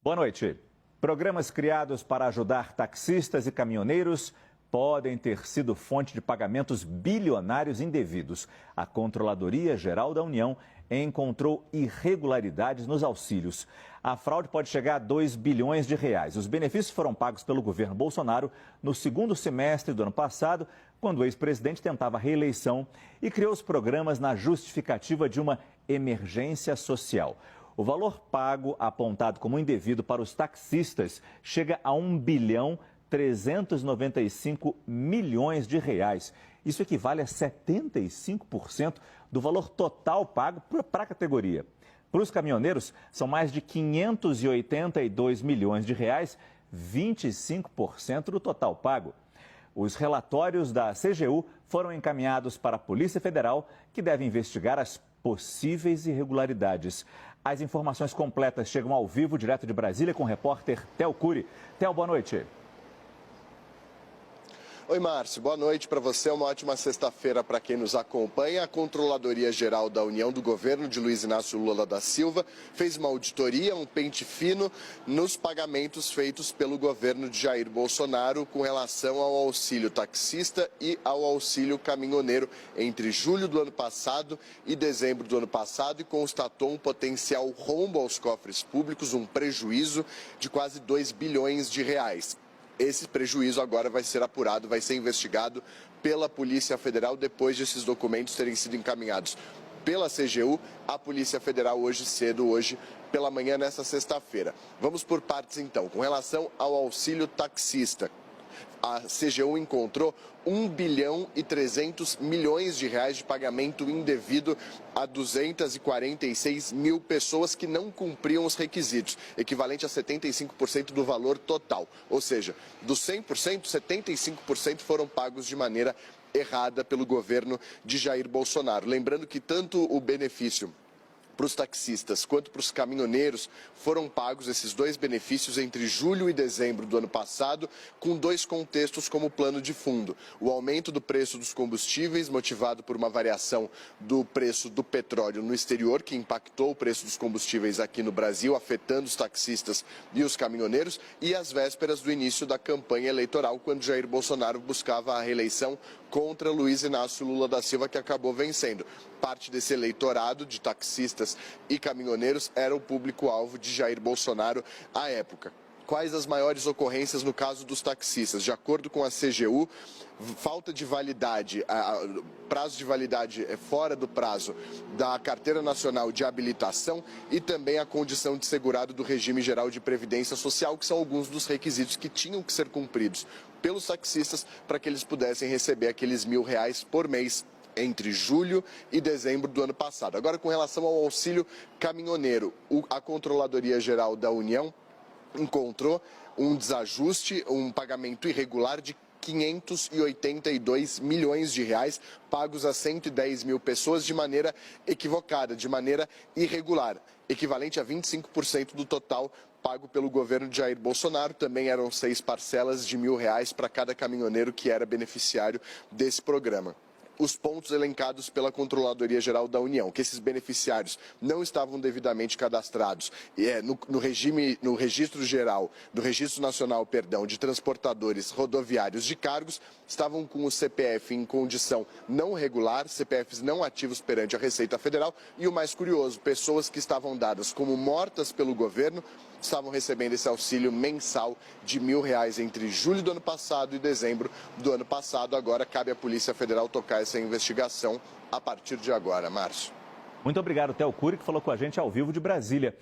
Boa noite. Programas criados para ajudar taxistas e caminhoneiros podem ter sido fonte de pagamentos bilionários indevidos. A Controladoria Geral da União encontrou irregularidades nos auxílios. A fraude pode chegar a 2 bilhões de reais. Os benefícios foram pagos pelo governo Bolsonaro no segundo semestre do ano passado, quando o ex-presidente tentava a reeleição e criou os programas na justificativa de uma emergência social. O valor pago apontado como indevido para os taxistas chega a 1 bilhão 395 milhões de reais. Isso equivale a 75% do valor total pago para a categoria. Para os caminhoneiros, são mais de 582 milhões de reais, 25% do total pago. Os relatórios da CGU foram encaminhados para a Polícia Federal, que deve investigar as possíveis irregularidades. As informações completas chegam ao vivo, direto de Brasília, com o repórter Theo Cury. Theo, boa noite. Oi, Márcio. Boa noite para você. Uma ótima sexta-feira para quem nos acompanha. A Controladoria Geral da União do Governo de Luiz Inácio Lula da Silva fez uma auditoria, um pente fino, nos pagamentos feitos pelo governo de Jair Bolsonaro com relação ao auxílio taxista e ao auxílio caminhoneiro entre julho do ano passado e dezembro do ano passado e constatou um potencial rombo aos cofres públicos, um prejuízo de quase 2 bilhões de reais. Esse prejuízo agora vai ser apurado, vai ser investigado pela Polícia Federal depois de esses documentos terem sido encaminhados pela CGU à Polícia Federal hoje cedo, hoje pela manhã, nessa sexta-feira. Vamos por partes então. Com relação ao auxílio taxista, a CGU encontrou 1 bilhão e 300 milhões de reais de pagamento indevido a 246 mil pessoas que não cumpriam os requisitos, equivalente a 75% do valor total. Ou seja, dos 100%, 75% foram pagos de maneira errada pelo governo de Jair Bolsonaro. Lembrando que tanto o benefício para os taxistas quanto para os caminhoneiros foram pagos esses dois benefícios entre julho e dezembro do ano passado, com dois contextos como plano de fundo: o aumento do preço dos combustíveis, motivado por uma variação do preço do petróleo no exterior, que impactou o preço dos combustíveis aqui no Brasil, afetando os taxistas e os caminhoneiros, e às vésperas do início da campanha eleitoral, quando Jair Bolsonaro buscava a reeleição contra Luiz Inácio Lula da Silva, que acabou vencendo. Parte desse eleitorado de taxistas e caminhoneiros era o público-alvo de Jair Bolsonaro à época. Quais as maiores ocorrências no caso dos taxistas? De acordo com a CGU, falta de validade, prazo de validade fora do prazo da Carteira Nacional de Habilitação e também a condição de segurado do Regime Geral de Previdência Social, que são alguns dos requisitos que tinham que ser cumpridos pelos taxistas para que eles pudessem receber aqueles R$1.000 por mês entre julho e dezembro do ano passado. Agora, com relação ao auxílio caminhoneiro, a Controladoria Geral da União encontrou um desajuste, um pagamento irregular de 582 milhões de reais pagos a 110 mil pessoas de maneira equivocada, de maneira irregular, equivalente a 25% do total pago pelo governo de Jair Bolsonaro. Também eram 6 parcelas de R$1.000 para cada caminhoneiro que era beneficiário desse programa. Os pontos elencados pela Controladoria Geral da União, que esses beneficiários não estavam devidamente cadastrados no registro geral, no registro nacional, de transportadores rodoviários de cargos, estavam com o CPF em condição não regular, CPFs não ativos perante a Receita Federal, e o mais curioso, pessoas que estavam dadas como mortas pelo governo estavam recebendo esse auxílio mensal de R$1.000 entre julho do ano passado e dezembro do ano passado. Agora cabe à Polícia Federal tocar essa investigação a partir de agora, Márcio. Muito obrigado, Theo Cury, que falou com a gente ao vivo de Brasília.